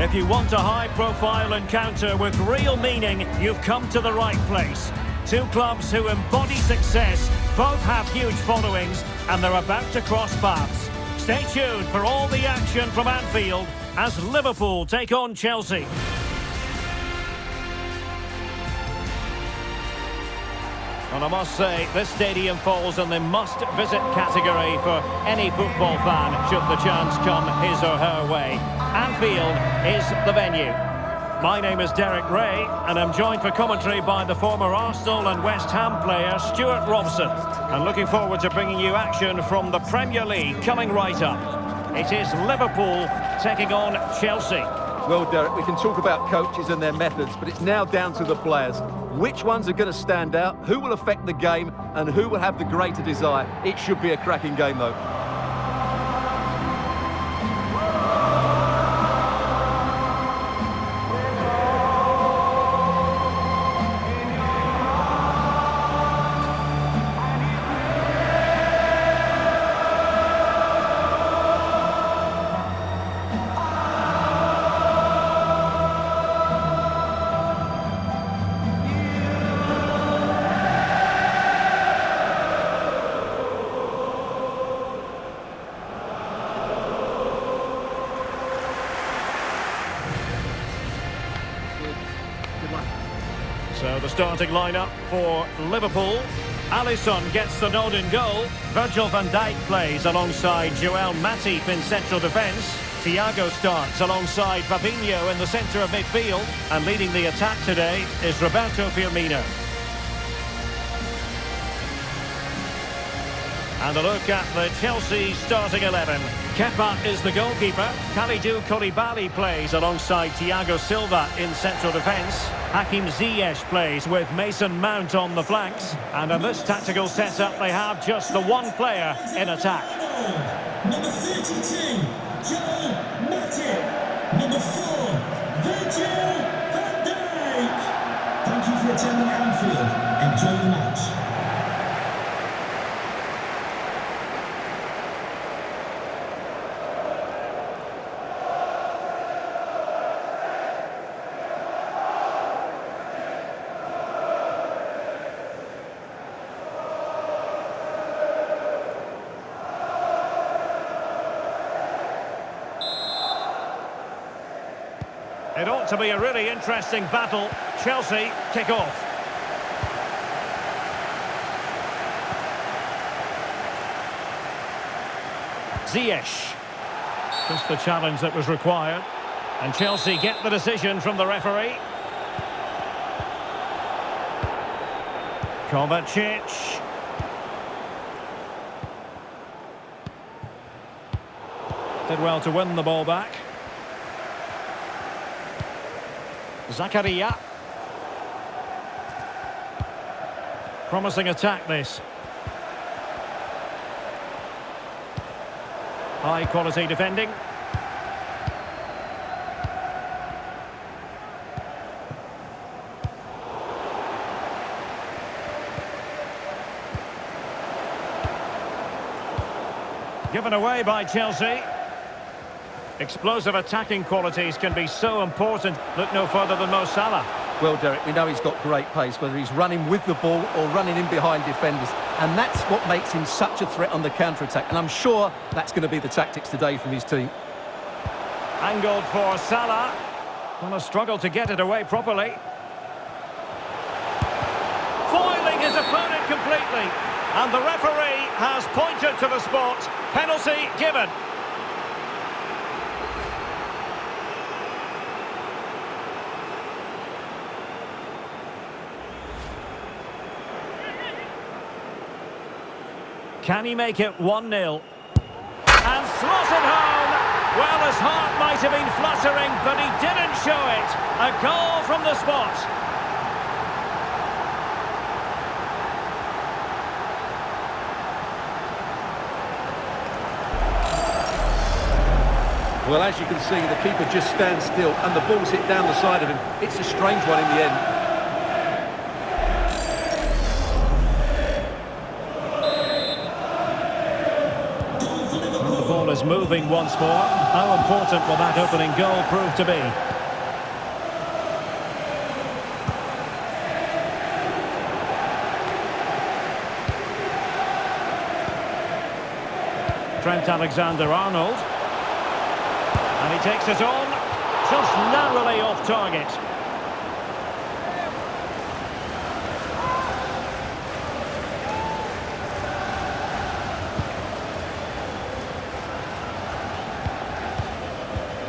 If you want a high-profile encounter with real meaning, you've come to the right place. Two clubs who embody success, both have huge followings, and they're about to cross paths. Stay tuned for all the action from Anfield as Liverpool take on Chelsea. And I must say, this stadium falls in the must-visit category for any football fan should the chance come his or her way. Anfield is the venue. My name is Derek Ray, and I'm joined for commentary by the former Arsenal and West Ham player Stuart Robson. And looking forward to bringing you action from the Premier League coming right up. It is Liverpool taking on Chelsea. Well, Derek, we can talk about coaches and their methods, but it's now down to the players. Which ones are going to stand out, who will affect the game, and who will have the greater desire? It should be a cracking game, though. So the starting lineup for Liverpool. Alisson gets the nod in goal. Virgil van Dijk plays alongside Joel Matip in central defence. Thiago starts alongside Fabinho in the centre of midfield. And leading the attack today is Roberto Firmino. And a look at the Chelsea starting 11. Kepa is the goalkeeper. Kalidou Koulibaly plays alongside Thiago Silva in central defence. Hakim Ziyech plays with Mason Mount on the flanks. And in this tactical setup, they have just the one player in attack. Number 32, Joel Matip. Number 4, Virgil van Dijk. Thank you for attending Anfield. Enjoy the match. It ought to be a really interesting battle. Chelsea kick off. Ziyech. Just the challenge that was required. And Chelsea get the decision from the referee. Kovacic. Did well to win the ball back. Zakaria. Promising attack, this. High quality defending. Given away by Chelsea. Explosive attacking qualities can be so important. Look no further than Mo Salah. Well, Derek, we know he's got great pace, whether he's running with the ball or running in behind defenders. And that's what makes him such a threat on the counter-attack. And I'm sure that's going to be the tactics today from his team. Angled for Salah. Well, a struggle to get it away properly. Foiling his opponent completely. And the referee has pointed to the spot. Penalty given. Can he make it 1-0? And slotted home! Well, his heart might have been fluttering, but he didn't show it. A goal from the spot. Well, as you can see, the keeper just stands still and the ball's hit down the side of him. It's a strange one in the end. is moving once more. How important will that opening goal prove to be? Trent Alexander-Arnold. And he takes it on, just narrowly off target.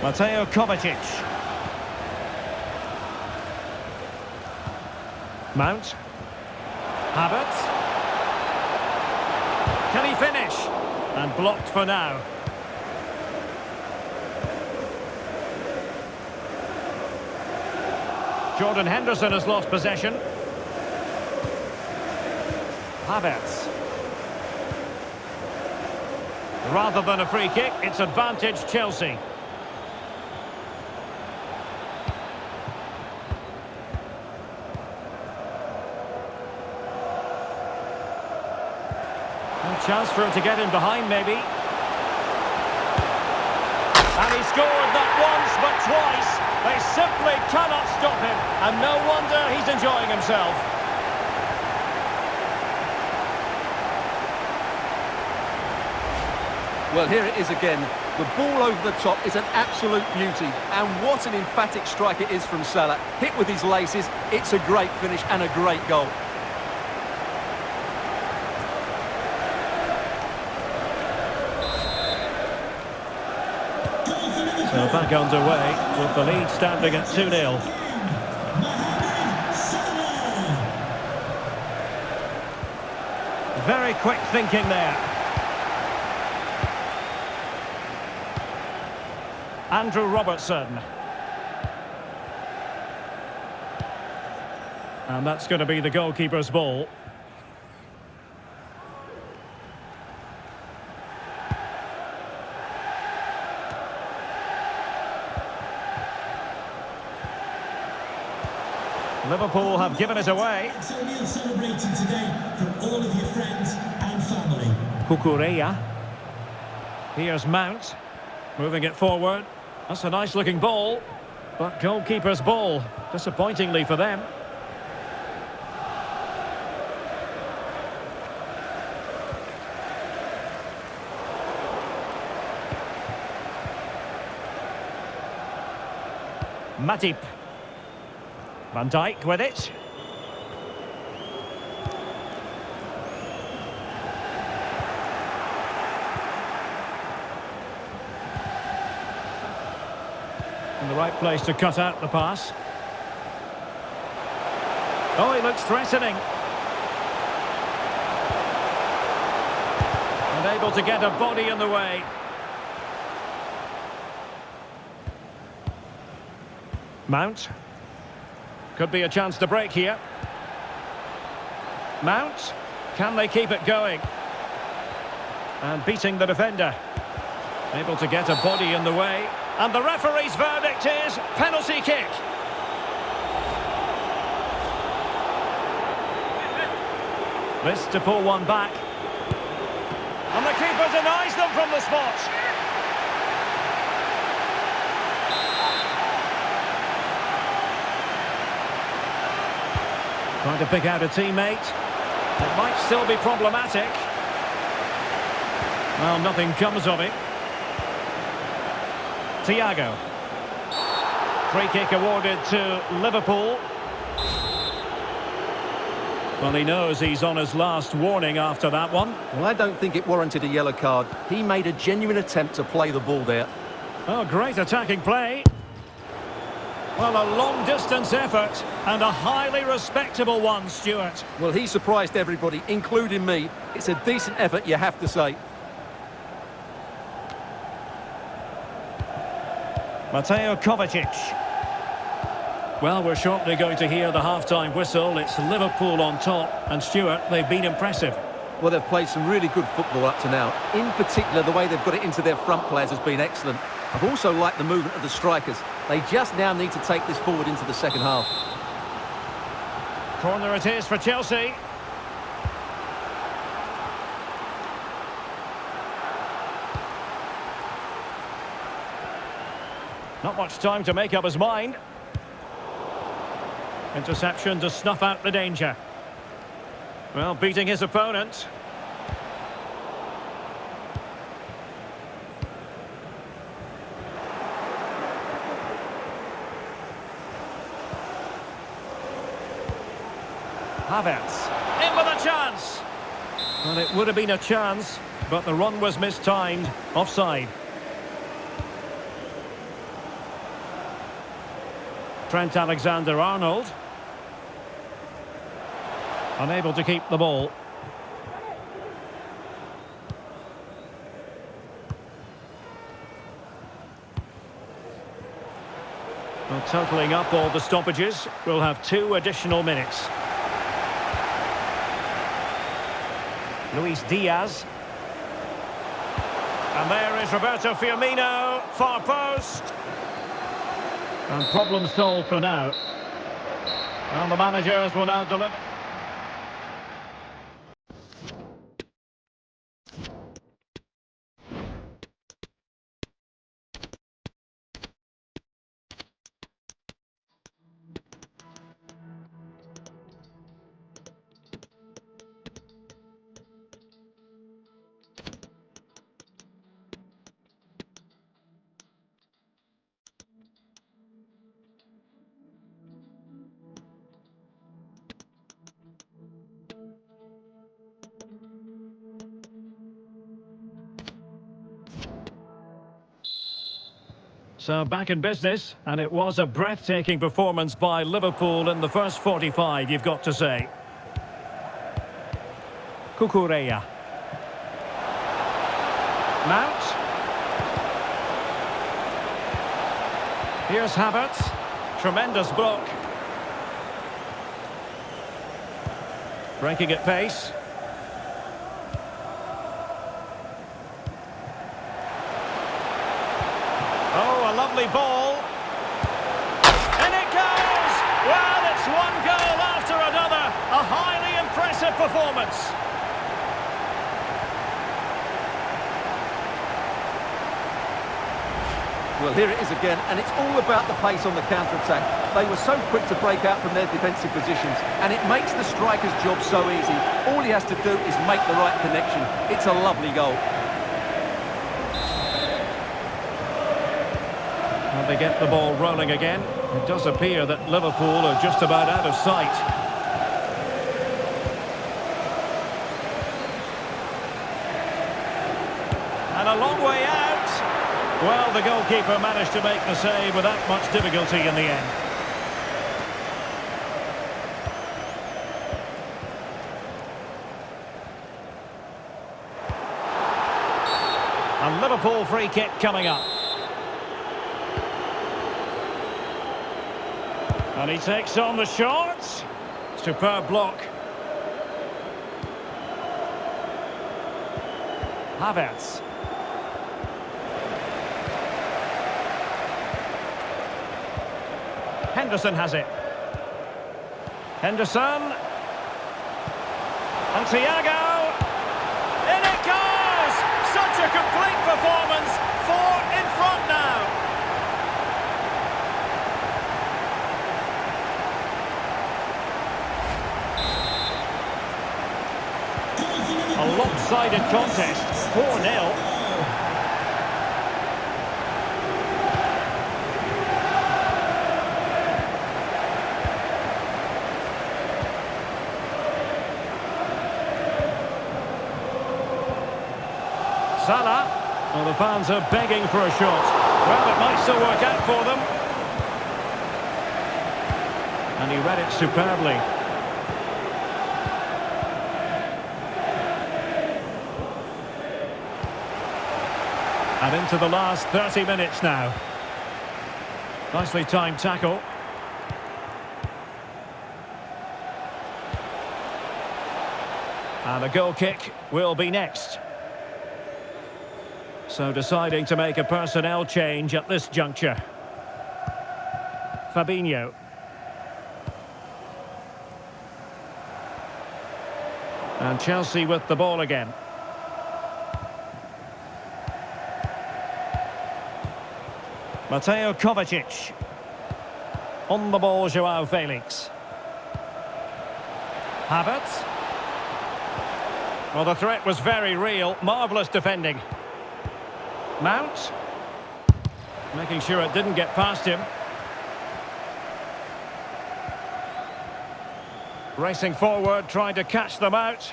Mateo Kovacic. Mount. Havertz. Can he finish? And blocked for now. Jordan Henderson has lost possession. Havertz. Rather than a free kick, it's advantage Chelsea. Chance for him to get in behind, maybe. And he scored not once, but twice. They simply cannot stop him. And no wonder he's enjoying himself. Well, here it is again. The ball over the top is an absolute beauty. And what an emphatic strike it is from Salah. Hit with his laces. It's a great finish and a great goal. So back underway with the lead standing at 2-0. Very quick thinking there. Andrew Robertson. And that's going to be the goalkeeper's ball. Liverpool have given it away. Antonio celebrating today from all of your friends and family. Kukureya. Here's Mount. Moving it forward. That's a nice looking ball. But goalkeeper's ball. Disappointingly for them. Matip. Van Dijk with it. In the right place to cut out the pass. Oh, he looks threatening. And able to get a body in the way. Mount. Could be a chance to break here. Mount. Can they keep it going? And beating the defender. Able to get a body in the way. And the referee's verdict is penalty kick. This to pull one back. And the keeper denies them from the spot. Trying to pick out a teammate. It might still be problematic. Well, nothing comes of it. Thiago. Free kick awarded to Liverpool. Well, he knows he's on his last warning after that one. Well, I don't think it warranted a yellow card. He made a genuine attempt to play the ball there. Oh, great attacking play. Well, a long-distance effort and a highly respectable one, Stuart. Well, he surprised everybody, including me. It's a decent effort, you have to say. Mateo Kovacic. Well, we're shortly going to hear the half-time whistle. It's Liverpool on top. And Stuart, they've been impressive. Well, they've played some really good football up to now. In particular, the way they've got it into their front players has been excellent. I've also liked the movement of the strikers. They just now need to take this forward into the second half. Corner it is for Chelsea. Not much time to make up his mind. Interception to snuff out the danger. Well, beating his opponent. Havertz, in with a chance. Well, it would have been a chance, but the run was mistimed. Offside. Trent Alexander-Arnold. Unable to keep the ball. Well, totalling up all the stoppages, we'll have 2 additional minutes. Luis Diaz. And there is Roberto Firmino, far post. And problem solved for now. And the managers will now deliver. So back in business, and it was a breathtaking performance by Liverpool in the first 45, you've got to say. Cucurella. Mount. Here's Havertz. Tremendous block. Breaking at pace. Oh, a lovely ball. And it goes! Well, it's one goal after another. A highly impressive performance. Well, here it is again, and it's all about the pace on the counter-attack. They were so quick to break out from their defensive positions, and it makes the striker's job so easy. All he has to do is make the right connection. It's a lovely goal. And they get the ball rolling again. It does appear that Liverpool are just about out of sight. And a long way out. Well, the goalkeeper managed to make the save without much difficulty in the end. A Liverpool free kick coming up. And he takes on the shot. Superb block. Havertz. Henderson has it. Henderson. And Thiago. In it goes! Such a complete performance. 4 in front now. A lopsided contest. 4-0. Salah. Well, the fans are begging for a shot. Well, it might still work out for them. And he read it superbly. And into the last 30 minutes now. Nicely timed tackle. And a goal kick will be next. So deciding to make a personnel change at this juncture. Fabinho. And Chelsea with the ball again. Mateo Kovacic. On the ball, Joao Felix. Havertz. Well, the threat was very real. Marvellous defending. Mount. Making sure it didn't get past him. Racing forward, trying to catch them out.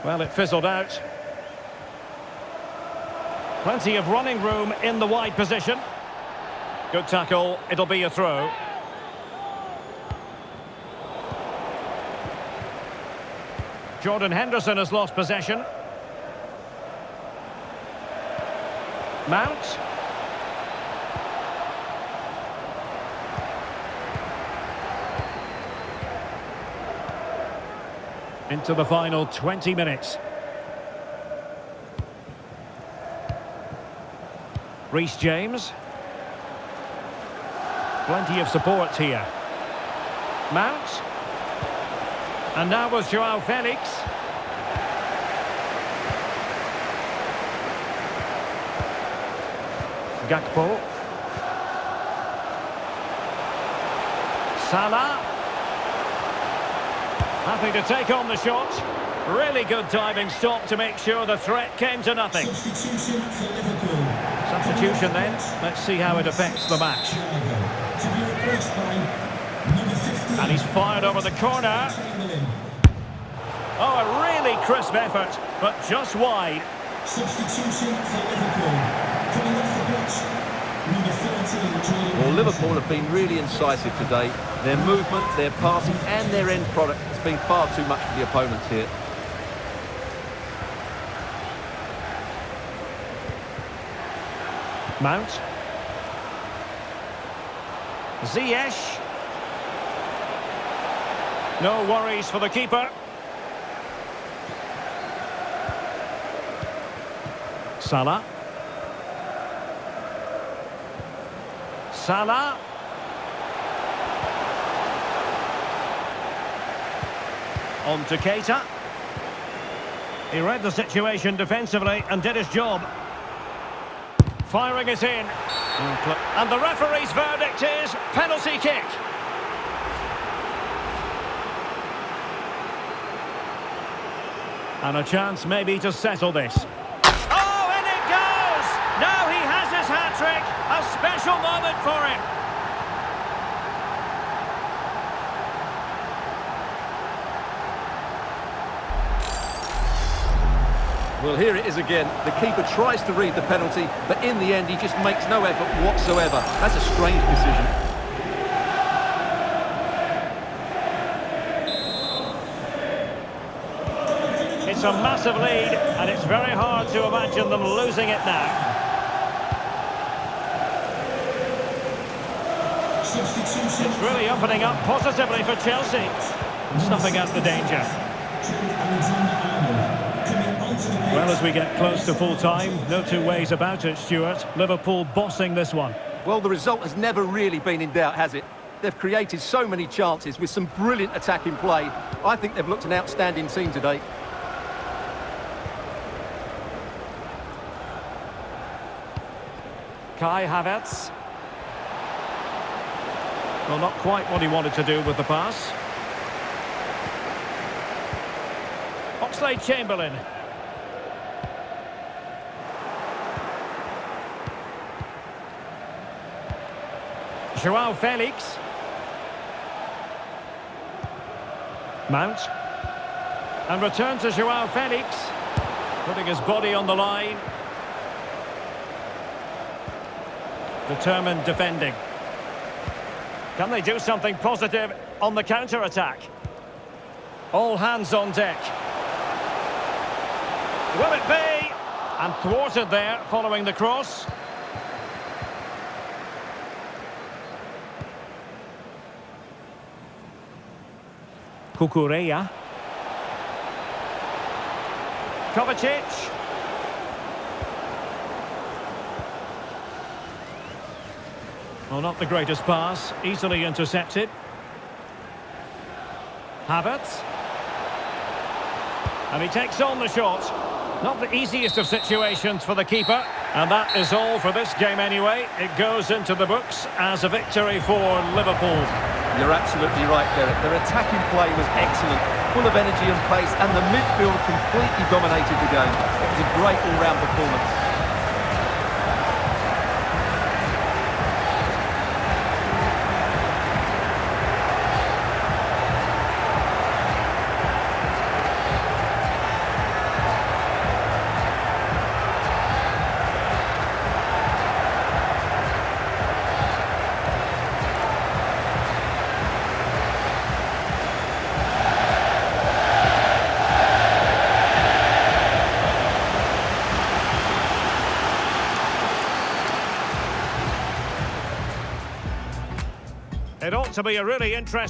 Well, it fizzled out. Plenty of running room in the wide position. Good tackle, it'll be a throw. Jordan Henderson has lost possession. Mount. Into the final 20 minutes. Reece James. Plenty of support here. Mount. And now with Joao Felix. Gakpo. Salah. Happy to take on the shot. Really good diving stop to make sure the threat came to nothing. Substitution for Liverpool. Substitution then. Let's see how it affects the match. To be replaced by number 15. And he's fired over the corner. Oh, a really crisp effort, but just wide. Substitution for Liverpool. Coming off the pitch, number 13. Well, Liverpool have been really incisive today. Their movement, their passing and their end product has been far too much for the opponents here. Mount. Ziyech. No worries for the keeper. Salah. Salah. On to Keita. He read the situation defensively and did his job. Firing it in. And the referee's verdict is penalty kick. And a chance maybe to settle this. Oh, and it goes! Now he has his hat-trick. A special moment for him. Well, here it is again. The keeper tries to read the penalty, but in the end he just makes no effort whatsoever. That's a strange decision. It's a massive lead, and it's very hard to imagine them losing it now. It's really opening up positively for Chelsea. Snuffing out the danger. Well, as we get close to full time, no two ways about it, Stuart. Liverpool bossing this one. Well, the result has never really been in doubt, has it? They've created so many chances with some brilliant attacking play. I think they've looked an outstanding team today. Kai Havertz. Well, not quite what he wanted to do with the pass. Oxlade-Chamberlain. Joao Felix. Mount. And return to Joao Felix. Putting his body on the line. Determined defending. Can they do something positive on the counter-attack? All hands on deck. Will it be? And thwarted there following the cross. Kukureya. Kovacic. Well, not the greatest pass, easily intercepted. Havertz. And he takes on the shot. Not the easiest of situations for the keeper. And that is all for this game anyway. It goes into the books as a victory for Liverpool. You're absolutely right, Derek. Their attacking play was excellent, full of energy and pace, and the midfield completely dominated the game. It was a great all-round performance. It ought to be a really interesting